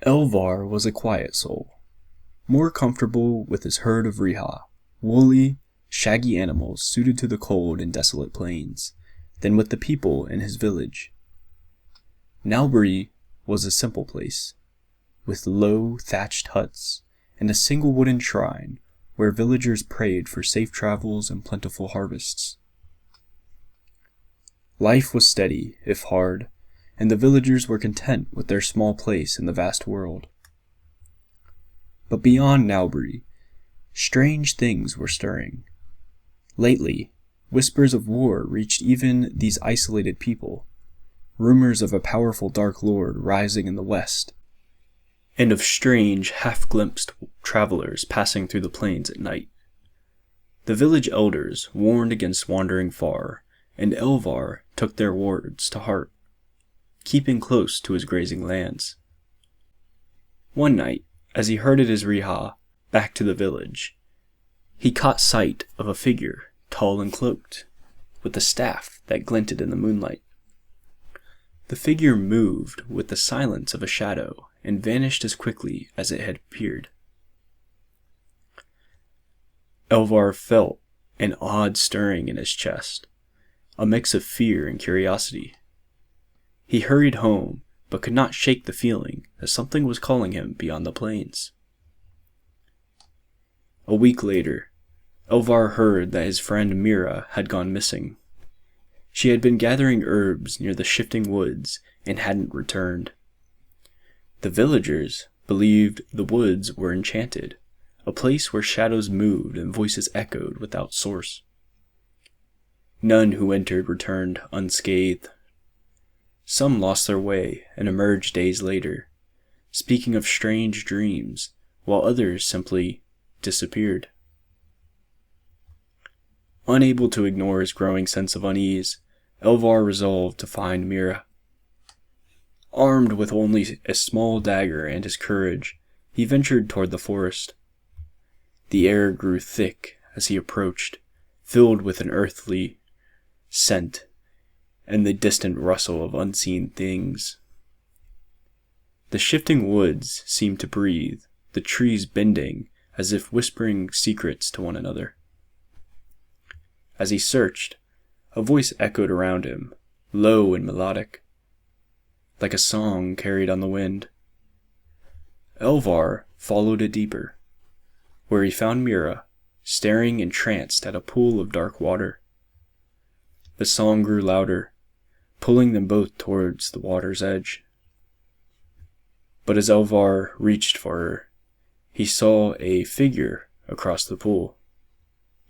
Elvar was a quiet soul, more comfortable with his herd of Reha, woolly, shaggy animals suited to the cold and desolate plains, than with the people in his village. Nalbury was a simple place, with low, thatched huts and a single wooden shrine where villagers prayed for safe travels and plentiful harvests. Life was steady, if hard, and the villagers were content with their small place in the vast world. But beyond Nalbury, strange things were stirring. Lately, whispers of war reached even these isolated people, rumors of a powerful dark lord rising in the west, and of strange, half-glimpsed travelers passing through the plains at night. The village elders warned against wandering far, and Elvar took their words to heart, keeping close to his grazing lands. One night, as he herded his Reha back to the village, he caught sight of a figure, tall and cloaked, with a staff that glinted in the moonlight. The figure moved with the silence of a shadow and vanished as quickly as it had appeared. Elvar felt an odd stirring in his chest, a mix of fear and curiosity. He hurried home, but could not shake the feeling that something was calling him beyond the plains. A week later, Elvar heard that his friend Mira had gone missing. She had been gathering herbs near the shifting woods and hadn't returned. The villagers believed the woods were enchanted, a place where shadows moved and voices echoed without source. None who entered returned unscathed. Some lost their way and emerged days later, speaking of strange dreams, while others simply disappeared. Unable to ignore his growing sense of unease, Elvar resolved to find Mira. Armed with only a small dagger and his courage, he ventured toward the forest. The air grew thick as he approached, filled with an earthly scent and the distant rustle of unseen things. The shifting woods seemed to breathe, the trees bending as if whispering secrets to one another. As he searched, a voice echoed around him, low and melodic, like a song carried on the wind. Elvar followed it deeper, where he found Mira, staring entranced at a pool of dark water. The song grew louder, pulling them both towards the water's edge. But as Elvar reached for her, he saw a figure across the pool,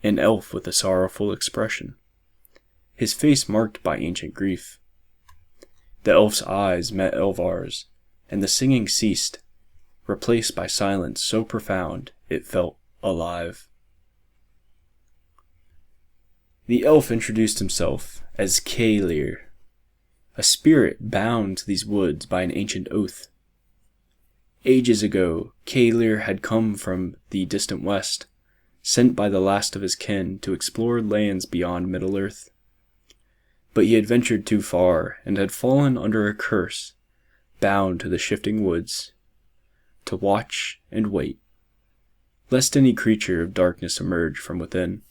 an elf with a sorrowful expression, his face marked by ancient grief. The elf's eyes met Elvar's, and the singing ceased, replaced by silence so profound it felt alive. The elf introduced himself as Kaelir, a spirit bound to these woods by an ancient oath. Ages ago, Kaelir had come from the distant west, sent by the last of his kin to explore lands beyond Middle-earth. But he had ventured too far and had fallen under a curse, bound to the shifting woods, to watch and wait, lest any creature of darkness emerge from within.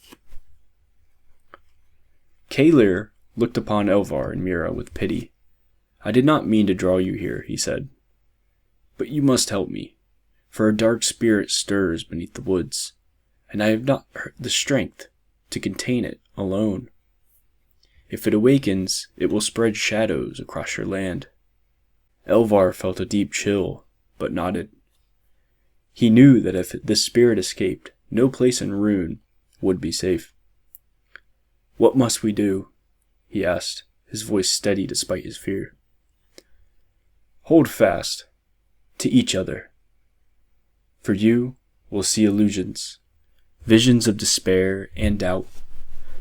Kaelir looked upon Elvar and Mira with pity. "I did not mean to draw you here," he said, "but you must help me, for a dark spirit stirs beneath the woods, and I have not the strength to contain it alone. If it awakens, it will spread shadows across your land." Elvar felt a deep chill, but nodded. He knew that if this spirit escaped, no place in Rhun would be safe. "What must we do?" he asked, his voice steady despite his fear. "Hold fast to each other. For you will see illusions, visions of despair and doubt.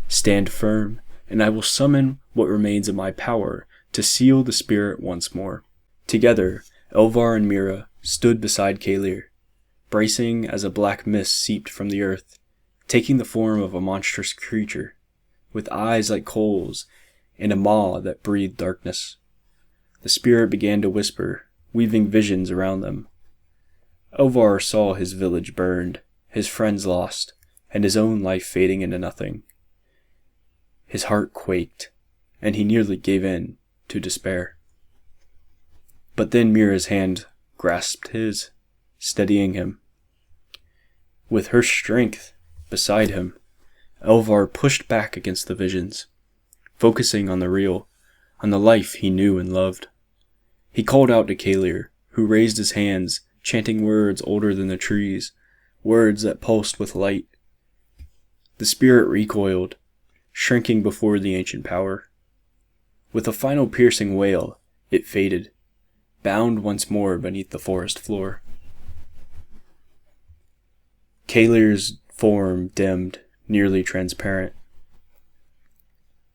Stand firm, and I will summon what remains of my power to seal the spirit once more." Together, Elvar and Mira stood beside Kaelir, bracing as a black mist seeped from the earth, taking the form of a monstrous creature, with eyes like coals and a maw that breathed darkness. The spirit began to whisper, weaving visions around them. Elvar saw his village burned, his friends lost, and his own life fading into nothing. His heart quaked, and he nearly gave in to despair. But then Mira's hand grasped his, steadying him. With her strength beside him, Elvar pushed back against the visions, focusing on the real, on the life he knew and loved. He called out to Kalir, who raised his hands, chanting words older than the trees, words that pulsed with light. The spirit recoiled, shrinking before the ancient power. With a final piercing wail, it faded, bound once more beneath the forest floor. Kalir's form dimmed, nearly transparent.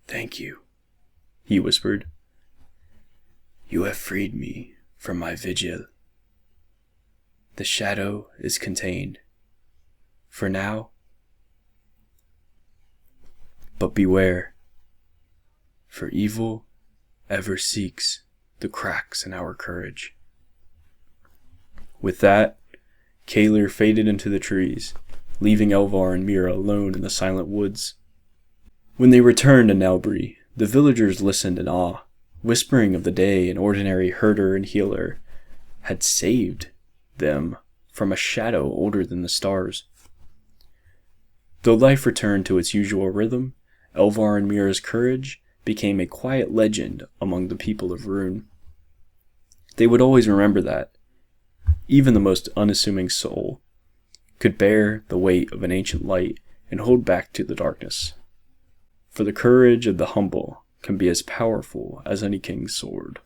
"Thank you," he whispered. "You have freed me from my vigil. The shadow is contained. For now. But beware, for evil ever seeks the cracks in our courage." With that, Kalir faded into the trees, leaving Elvar and Mira alone in the silent woods. When they returned to Nelbury, the villagers listened in awe, whispering of the day an ordinary herder and healer had saved them from a shadow older than the stars. Though life returned to its usual rhythm, Elvar and Mira's courage became a quiet legend among the people of Rhun. They would always remember that even the most unassuming soul could bear the weight of an ancient light and hold back to the darkness. For the courage of the humble can be as powerful as any king's sword.